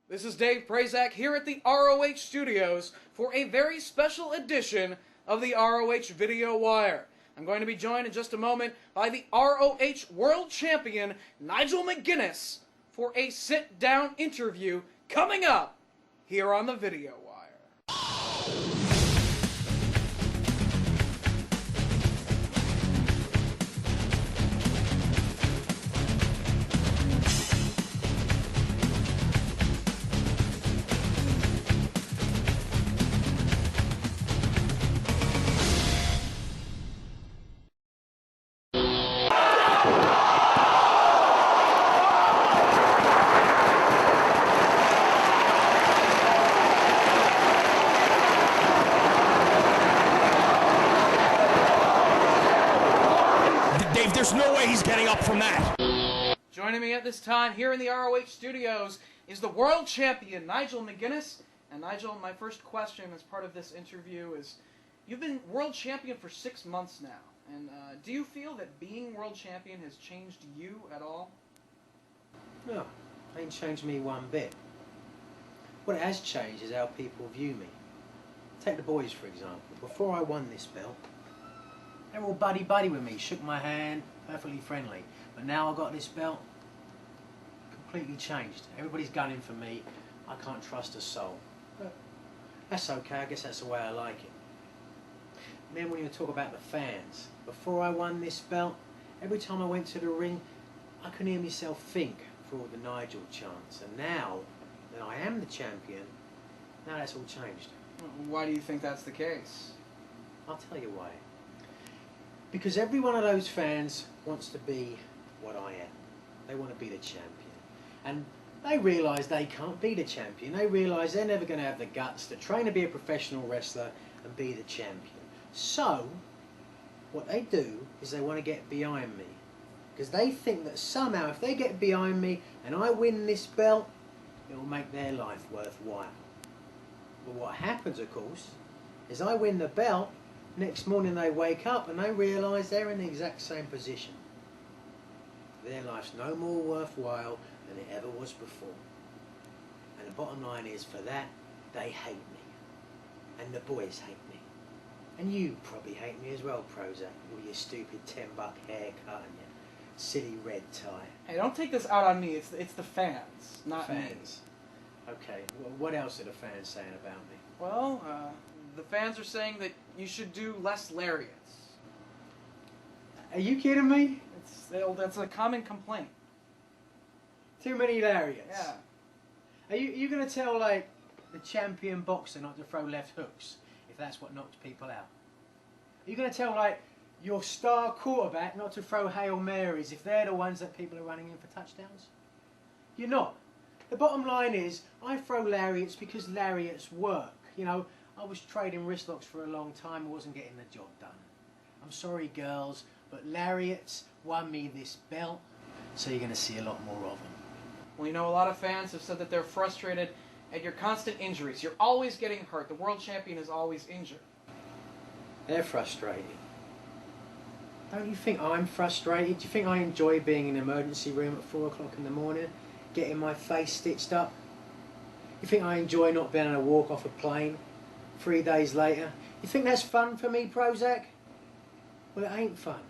This is Dave Prazak here at the ROH Studios for a very special edition of the ROH Video Wire. I'm going to be joined in just a moment by the ROH World Champion Nigel McGuinness for a sit-down interview coming up here on the Video Wire. There's no way he's getting up from that. Joining me at this time here in the ROH Studios is the world champion Nigel McGuinness. And Nigel, my first question as part of this interview is, you've been world champion for 6 months now. And do you feel that being world champion has changed you at all? No, it ain't changed me one bit. What it has changed is how people view me. Take the boys, for example. Before I won this belt, they were all buddy-buddy with me, shook my hand, perfectly friendly. But now I got this belt, completely changed. Everybody's gunning for me. I can't trust a soul. But that's okay, I guess that's the way I like it. Then when you talk about the fans, before I won this belt, every time I went to the ring, I could hear myself think for all the Nigel chants. And now that I am the champion, now that's all changed. Why do you think that's the case? I'll tell you why. Because every one of those fans wants to be what I am. They want to be the champion. And they realise they can't be the champion. They realise they're never going to have the guts to train to be a professional wrestler and be the champion. So, what they do is they want to get behind me. Because they think that somehow if they get behind me and I win this belt, it will make their life worthwhile. But what happens, of course, is I win the belt. Next morning they wake up and they realise they're in the exact same position. Their life's no more worthwhile than it ever was before. And the bottom line is, for that, they hate me. And the boys hate me. And you probably hate me as well, Prozac, with your stupid $10 haircut and your silly red tie. Hey, don't take this out on me. It's the fans, not fans. Me. Okay, well, what else are the fans saying about me? Well, the fans are saying that you should do less lariats. Are you kidding me? That's a common complaint. Too many lariats? Yeah. Are you going to tell, like, the champion boxer not to throw left hooks, if that's what knocks people out? Are you going to tell, like, your star quarterback not to throw Hail Marys if they're the ones that people are running in for touchdowns? You're not. The bottom line is, I throw lariats because lariats work. You know, I was trading wristlocks for a long time, I wasn't getting the job done. I'm sorry, girls, but lariats won me this belt, so you're going to see a lot more of them. Well, you know, a lot of fans have said that they're frustrated at your constant injuries. You're always getting hurt. The world champion is always injured. They're frustrated. Don't you think I'm frustrated? Do you think I enjoy being in the emergency room at 4 o'clock in the morning, getting my face stitched up? You think I enjoy not being able to walk off a plane 3 days later? You think that's fun for me, Prozac? Well, it ain't fun.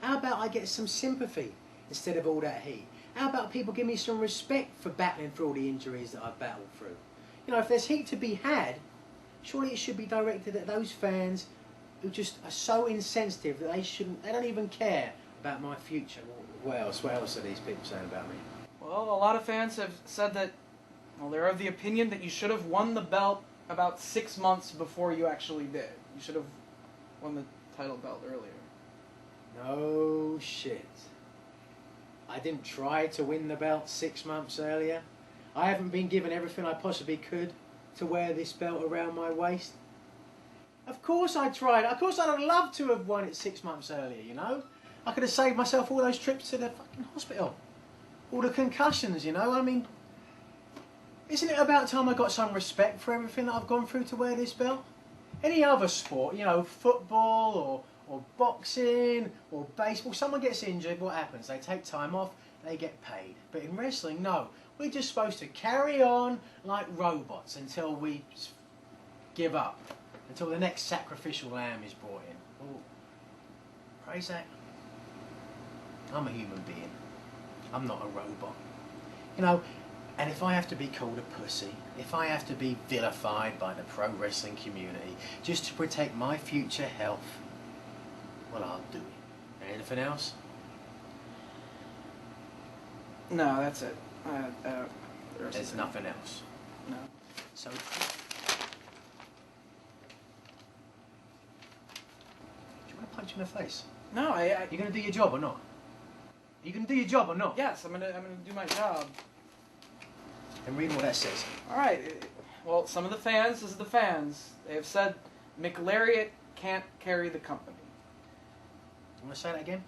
How about I get some sympathy instead of all that heat? How about people give me some respect for battling through all the injuries that I've battled through? You know, if there's heat to be had, surely it should be directed at those fans who just are so insensitive that they don't even care about my future. What else are these people saying about me? Well, a lot of fans have said that, well, they're of the opinion that you should have won the belt about 6 months before you actually did. You should have won the title belt earlier. No shit. I didn't try to win the belt 6 months earlier. I haven't been given everything I possibly could to wear this belt around my waist. Of course I tried. Of course I'd have loved to have won it 6 months earlier, you know. I could have saved myself all those trips to the fucking hospital. All the concussions, you know. I mean, isn't it about time I got some respect for everything that I've gone through to wear this belt? Any other sport, you know, football or boxing or baseball, someone gets injured, what happens? They take time off, they get paid. But in wrestling, no. We're just supposed to carry on like robots until we give up, until the next sacrificial lamb is brought in. Well, praise that. I'm a human being. I'm not a robot. You know, and if I have to be called a pussy, if I have to be vilified by the pro wrestling community just to protect my future health, well, I'll do it. Anything else? No, that's it. There's nothing else. No. So, do you want to punch him in the face? No, You going to do your job or not? Are you going to do your job or not? Yes, I'm gonna do my job. And read what that says. All right. Well, some of the fans, this is the fans. They have said McLariat can't carry the company. You want to say that again?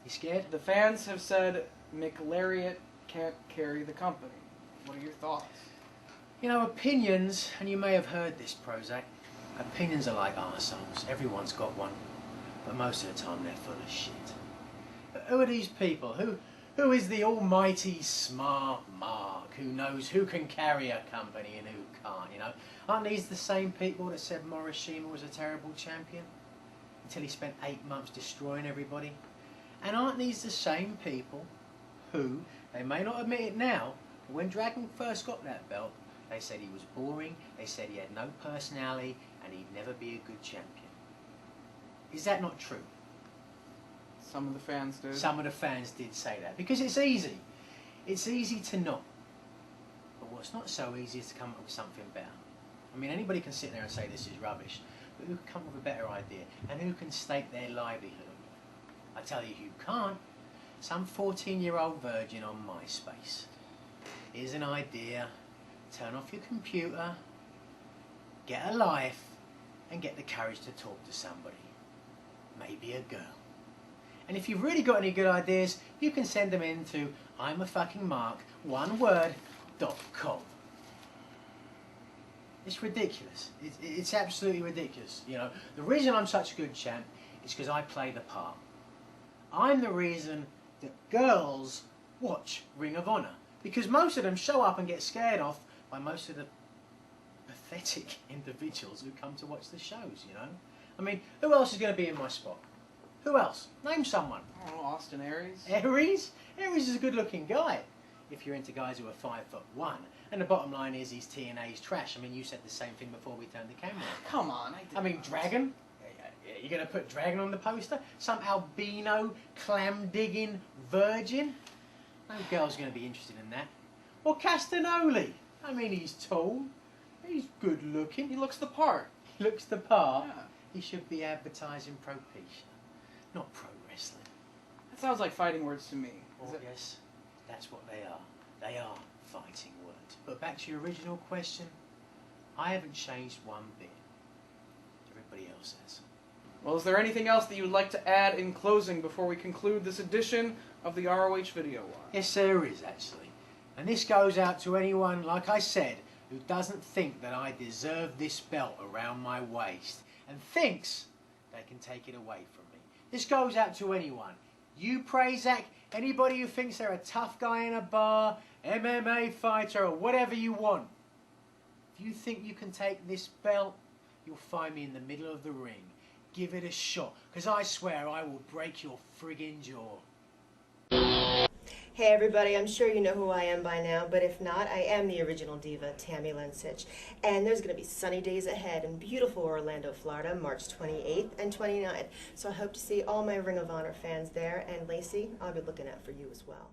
You scared? The fans have said McLariat can't carry the company. What are your thoughts? You know, opinions, and you may have heard this, Prozac, opinions are like arseholes. Everyone's got one. But most of the time they're full of shit. But who are these people? Who is the almighty smart Mark who knows who can carry a company and who can't, you know? Aren't these the same people that said Morishima was a terrible champion? Until he spent 8 months destroying everybody? And aren't these the same people who, they may not admit it now, but when Dragon first got that belt, they said he was boring, they said he had no personality, and he'd never be a good champion. Is that not true? Some of the fans did. Some of the fans did say that. Because it's easy. It's easy to not. But what's not so easy is to come up with something better. I mean, anybody can sit there and say this is rubbish, but who can come up with a better idea? And who can stake their livelihood? I tell you who can't. Some 14-year-old virgin on MySpace. Here's an idea. Turn off your computer, get a life, and get the courage to talk to somebody. Maybe a girl. And if you've really got any good ideas, you can send them in to imafuckingmark.com. It's ridiculous. It's absolutely ridiculous. You know, the reason I'm such a good champ is because I play the part. I'm the reason that girls watch Ring of Honor, because most of them show up and get scared off by most of the pathetic individuals who come to watch the shows, you know? I mean, who else is going to be in my spot? Who else? Name someone. I don't know, Austin Aries. Aries? Aries is a good-looking guy, if you're into guys who are 5'1". And the bottom line is he's TNA's trash. I mean, you said the same thing before we turned the camera on. Come on, I mean, Dragon? You're going to put Dragon on the poster? Some albino, clam-digging virgin? No girl's going to be interested in that. Or Castagnoli. I mean, he's tall. He's good-looking. He looks the part. He looks the part. Yeah. He should be advertising Propecia, not pro wrestling. That sounds like fighting words to me. Oh, yes, that's what they are. They are fighting words. But back to your original question, I haven't changed one bit. Everybody else has. Well, is there anything else that you would like to add in closing before we conclude this edition of the ROH Video Wire? Yes, there is, actually. And this goes out to anyone, like I said, who doesn't think that I deserve this belt around my waist and thinks they can take it away from me. This goes out to anyone. You, Prazak, anybody who thinks they're a tough guy in a bar, MMA fighter, or whatever you want. If you think you can take this belt, you'll find me in the middle of the ring. Give it a shot, because I swear I will break your friggin' jaw. Hey everybody, I'm sure you know who I am by now, but if not, I am the original diva, Tammy Lensich. And there's going to be sunny days ahead in beautiful Orlando, Florida, March 28th and 29th. So I hope to see all my Ring of Honor fans there, and Lacey, I'll be looking out for you as well.